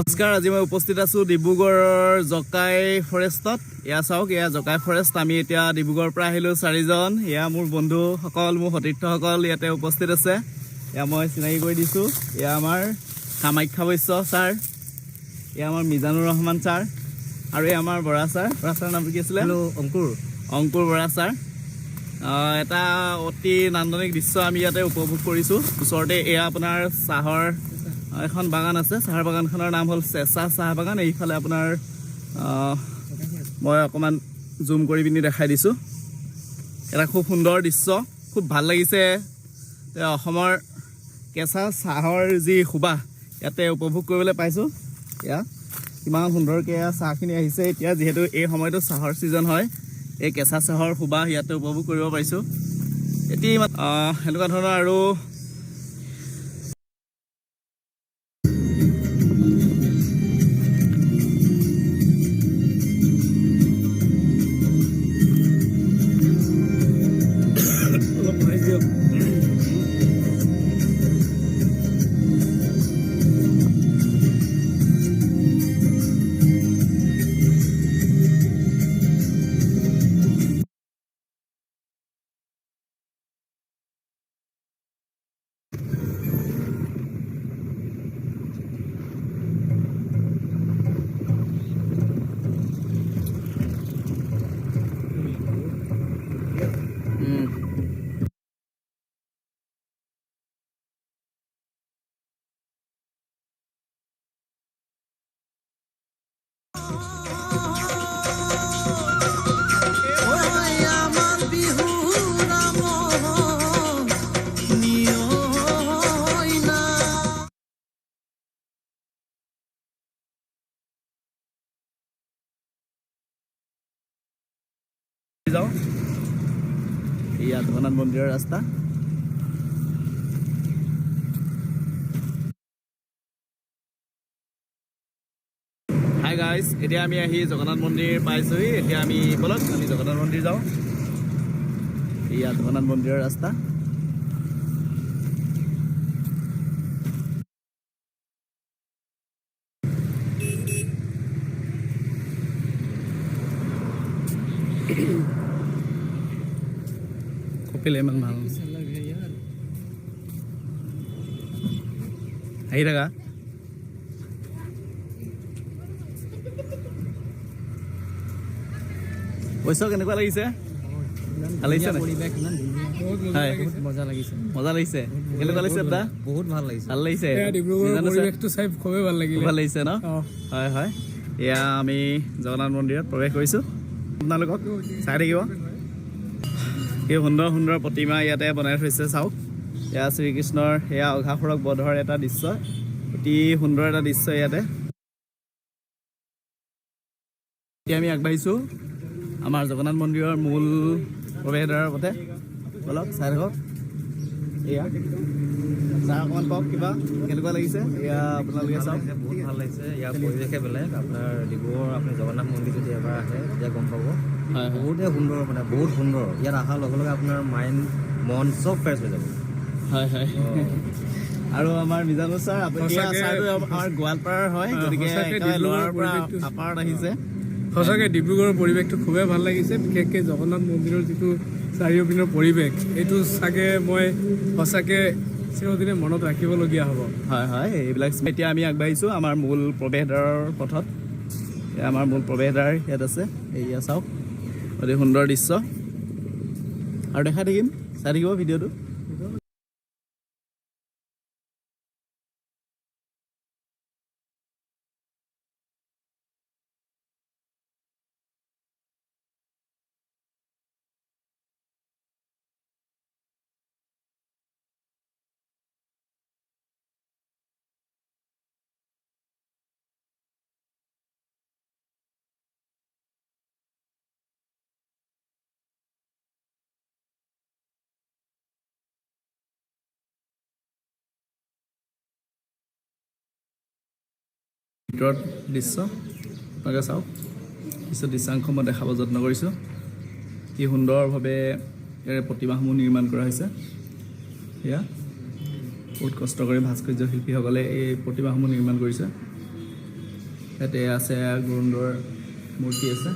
নমস্কাৰ, আজি মই উপস্থিত আছোঁ ডিব্ৰুগড়ৰ জকাই ফৰেষ্টত। এয়া চাওক, এয়া জকাই ফৰেষ্ট। আমি এতিয়া ডিব্ৰুগড়ৰ পৰা আহিলোঁ 4জন। এয়া মোৰ বন্ধুসকল, মোৰ সতীৰ্থসকল ইয়াতে উপস্থিত আছে। এয়া মই চিনাকি কৰি দিছোঁ। এয়া আমাৰ কামাখ্যা বৈশ্য ছাৰ, এয়া আমাৰ মিজানুৰ ৰহমান ছাৰ, আৰু এয়া আমাৰ বৰা ছাৰ। বৰা ছাৰৰ নামটো কি আছিলে? অংকুৰ বৰা ছাৰ। এটা অতি নান্দনিক দৃশ্য আমি ইয়াতে উপভোগ কৰিছোঁ। ওচৰতে এয়া আপোনাৰ চাহৰ এখন বাগান আছে। চাহৰ বাগানখনৰ নাম হ'ল চেঁচা চাহ বাগান। এইফালে আপোনাৰ মই অকণমান জুম কৰি পিনি দেখাই দিছোঁ। এটা খুব সুন্দৰ দৃশ্য, খুব ভাল লাগিছে। অসমৰ কেঁচা চাহৰ যি সুবাস ইয়াতে উপভোগ কৰিবলৈ পাইছোঁ। এয়া কিমান সুন্দৰকৈ চাহখিনি আহিছে। এতিয়া যিহেতু এই সময়টো চাহৰ ছিজন হয়, এই কেঁচা চাহৰ সুবাস ইয়াতে উপভোগ কৰিব পাৰিছোঁ। এতিয়া এনেকুৱা ধৰণৰ আৰু যাওঁ। এয়া জগন্নাথ মন্দিৰৰ ৰাস্তা। হাই গাইজ, এতিয়া আমি আহি জগন্নাথ মন্দিৰ পাইছোঁহি। এতিয়া আমি বলক আমি জগন্নাথ মন্দিৰ যাওঁ। এয়া জগন্নাথ মন্দিৰৰ ৰাস্তা। কপিলে ইমান ভাল আহি থাকা। পইচা কেনেকুৱা লাগিছে? ভাল লাগিছে নে? মজা লাগিছে। কেনেকুৱা লাগিছে দাদা? বহুত ভাল লাগিছে। ভাল লাগিছে। ভাল লাগিছে ন? হয় হয়। এয়া আমি জগন্নাথ মন্দিৰত প্ৰৱেশ কৰিছোঁ। আপোনালোকক চাই থাকিব। এই সুন্দৰ সুন্দৰ প্ৰতিমা ইয়াতে বনাই থৈছে। চাওক, এয়া শ্ৰীকৃষ্ণৰ এয়া অঘাসুৰক বধৰ এটা দৃশ্য, অতি সুন্দৰ এটা দৃশ্য ইয়াতে। এতিয়া আমি আগবাঢ়িছোঁ আমাৰ জগন্নাথ মন্দিৰৰ মূল প্ৰৱেশদ্বাৰৰ পথে। বলক চাই থাকক। এয়া চাহ অকণমান কওক, কিবা কেনেকুৱা লাগিছে এয়া আপোনালোকে চাওক। বহুত ভাল লাগিছে। ইয়াৰ পৰিৱেশে বেলেগ। আপোনাৰ ডিব্ৰুগড় আপুনি জগন্নাথ মন্দিৰ যদি এবাৰ আহে তেতিয়া গম পাব। বহুতেই সুন্দৰ, মানে বহুত সুন্দৰ। ইয়াত অহাৰ লগে লগে আপোনাৰ মন চব ফ্ৰেছ হৈ যাব। হয় হয়। আৰু আমাৰ মিজানুৰ ছাৰ, আমাৰ গোৱালপাৰাৰ হয়, গতিকে ল'ৰাৰ পৰা আপাৰত আহিছে। সঁচাকৈ ডিব্ৰুগড়ৰ পৰিৱেশটো খুবেই ভাল লাগিছে। বিশেষকৈ জগন্নাথ মন্দিৰৰ যিটো চাৰিওপিনৰ পৰিৱেশ, এইটো চাগে মই সঁচাকৈ চিৰদিনে মনত ৰাখিবলগীয়া হ'ব। হয় হয়, এইবিলাক এতিয়া আমি আগবাঢ়িছোঁ আমাৰ মূল প্ৰৱেশদ্বাৰৰ পথত। আমাৰ মূল প্ৰৱেশদ্বাৰ ইয়াত আছে। এয়া চাওক, অতি সুন্দৰ দৃশ্য। আৰু দেখাই থাকিম, চাই থাকিব ভিডিঅ'টো। ভিতৰত দৃশ্য আপোনালোকে চাওক। কিছু দৃশ্যাংশ মই দেখাব যত্ন কৰিছোঁ। কি সুন্দৰভাৱে ইয়াৰে প্ৰতিমাসমূহ নিৰ্মাণ কৰা হৈছে। এয়া বহুত কষ্ট কৰি ভাস্কৰ্য শিল্পীসকলে এই প্ৰতিমাসমূহ নিৰ্মাণ কৰিছে। ইয়াতে আছে গুৰুন্দৰ মূৰ্তি আছে।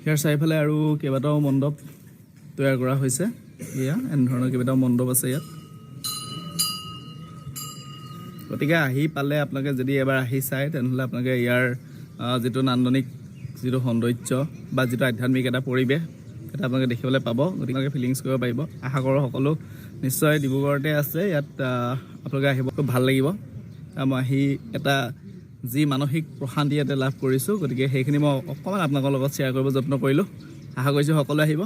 ইয়াৰ চাৰিওফালে আৰু কেইবাটাও মণ্ডপ তৈয়াৰ কৰা হৈছে। এয়া এনেধৰণৰ কেইবাটাও মণ্ডপ আছে ইয়াত। গতিকে আহি পালে আপোনালোকে যদি এবাৰ আহি চায় তেনেহ'লে আপোনালোকে ইয়াৰ যিটো নান্দনিক যিটো সৌন্দৰ্য বা যিটো আধ্যাত্মিক এটা পৰিৱেশ এটা আপোনালোকে দেখিবলৈ পাব। গতিকে ফিলিংছ কৰিব পাৰিব। আশা কৰোঁ সকলো নিশ্চয় ডিব্ৰুগড়তে আছে। ইয়াত আপোনালোকে আহিব, খুব ভাল লাগিব। মই আহি এটা যি মানসিক প্ৰশান্তি ইয়াতে লাভ কৰিছোঁ, গতিকে সেইখিনি মই অকণমান আপোনালোকৰ লগত শ্বেয়াৰ কৰিব যত্ন কৰিলোঁ। আশা কৰিছোঁ সকলোৱে আহিব।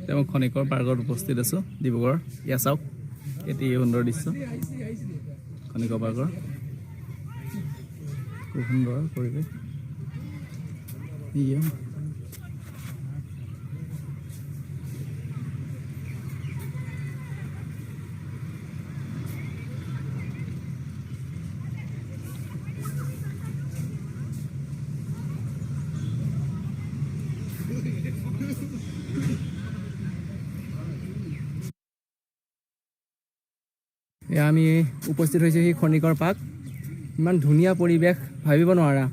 এতিয়া মই খনিকৰ পাৰ্কত উপস্থিত আছোঁ ডিব্ৰুগড়। ইয়া চাওক, এটি সুন্দৰ দৃশ্য খনিকৰ পাৰ্কৰ। খুব সুন্দৰ পৰিৱেশ। ইয়া এয়া আমি উপস্থিত হৈছোঁ সেই খনিকৰ পাৰ্ক। ইমান ধুনীয়া পৰিৱেশ, ভাবিব নোৱাৰা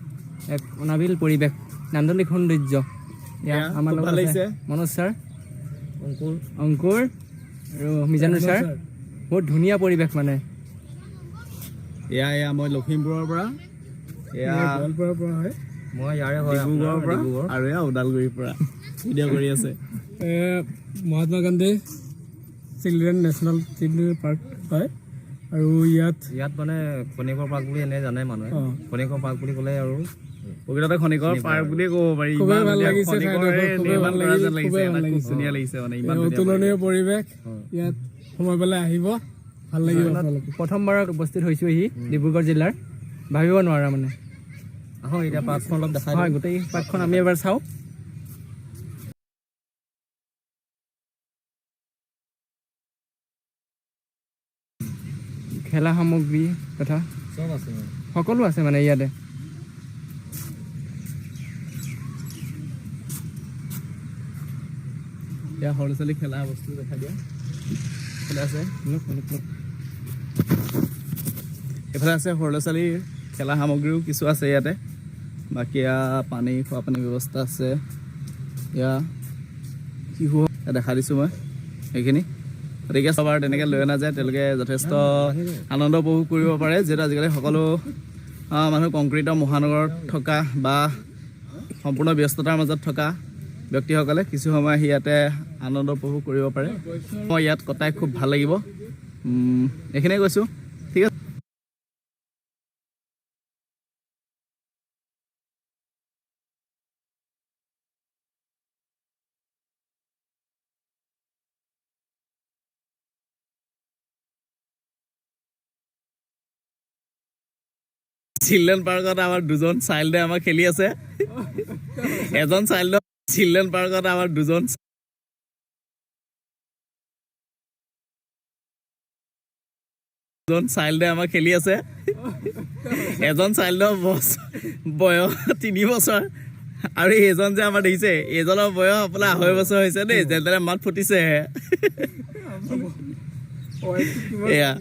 এক অনাবিল পৰিৱেশ, নান্দনিক সৌন্দৰ্য। এয়া আমাৰ লগত আছে মনোজ ছাৰ, অংকুৰ আৰু মিজানুৰ ছাৰ। বহুত ধুনীয়া পৰিৱেশ মানে। এয়া মই লখিমপুৰৰ পৰা, এয়া গোৱালপাৰাৰ পৰা হয়। মই ইয়াৰে হয়, ডিব্ৰুগড়ৰ পৰা, ডিব্ৰুগড়। আৰু এয়া ওদালগুৰিৰ পৰা ভিডিঅ' কৰি আছে। Mahatma Gandhi children national children park হয়। আৰু ইয়াত মানে খনিকৰ পাৰ্ক বুলি এনে জানে মানুহে। খনিকৰ পাৰ্ক বুলি ক'লে আৰু প্ৰকৃততে খনিকৰ পাৰ্ক বুলিয়ে ক'ব পাৰি। খুবেই ইমান ভাল ধুনীয়া লাগিছে, খনিকৰে খুবেই নিৰ্মাণ ভাল কৰা যেন লাগিছে, লাগিছে। খুবেই ভাল এটা খুব লাগিছে। ধুনীয়া লাগিছে মানে, ইমান ধুনীয়া অতুলনীয় পৰিৱেশ। ইয়াত সময় পেলাই আহিব, ভাল লাগিব আপোনালোকে। প্ৰথমবাৰত উপস্থিত হৈছোঁহি ডিব্ৰুগড় জিলাৰ। ভাবিব নোৱাৰা মানে। আহক এতিয়া পাৰ্কখন অলপ দেখাই হয়, গোটেই পাৰ্কখন আমি এবাৰ চাওঁ। খেলা সামগ্ৰী তথা চব আছে। সকলো আছে মানে ইয়াতে। এয়া সৰু ল'ৰা ছোৱালী খেলা বস্তু দেখা দিয়া এইফালে আছে। এইফালে আছে সৰু ল'ৰা ছোৱালীৰ খেলা সামগ্ৰীও কিছু আছে ইয়াতে। বাকী এয়া পানী, খোৱা পানীৰ ব্যৱস্থা আছে। এয়া শিশু দেখা দিছোঁ মই সেইখিনি। গতিকে চব আৰু তেনেকৈ লৈ নাযায়, তেওঁলোকে যথেষ্ট আনন্দ উপভোগ কৰিব পাৰে। যিহেতু আজিকালি সকলো মানুহ কংক্ৰিটৰ মহানগৰত থকা বা সম্পূৰ্ণ ব্যস্ততাৰ মাজত থকা ব্যক্তিসকলে কিছু সময় আহি ইয়াতে আনন্দ উপভোগ কৰিব পাৰে। মই ইয়াত কটাই খুব ভাল লাগিব। এইখিনিয়ে কৈছোঁ, ঠিক আছে। চিলড্ৰেন পাৰ্কত আমাৰ দুজন চাইল্ডে আমাক খেলি আছে। এজন চাইল্ডক চিলড্ৰেন পাৰ্কত আমাৰ দুজন চাইল্ডে আমাক খেলি আছে। এজন চাইল্ডৰ বয়স 3 বছৰ আৰু এইজন যে আমাৰ দেখিছে, এইজনৰ বয়স আপোনাৰ 2.5 বছৰ হৈছে দেই। যেনে তেনে মাত ফুটিছেহে। এয়া